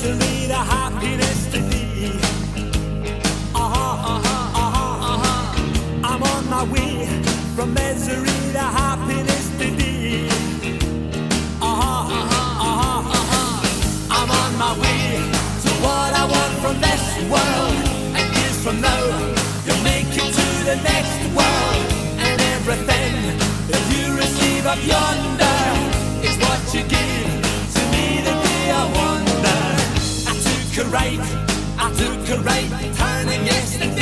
misery to happiness to thee. I'm on my way from misery to happiness to thee. I'm on my way to what I want from this world. And years from now, you'll make it to the next world. And everything that you receive up yonder is what you gave to me the day I wonder. I took a right turning yesterday.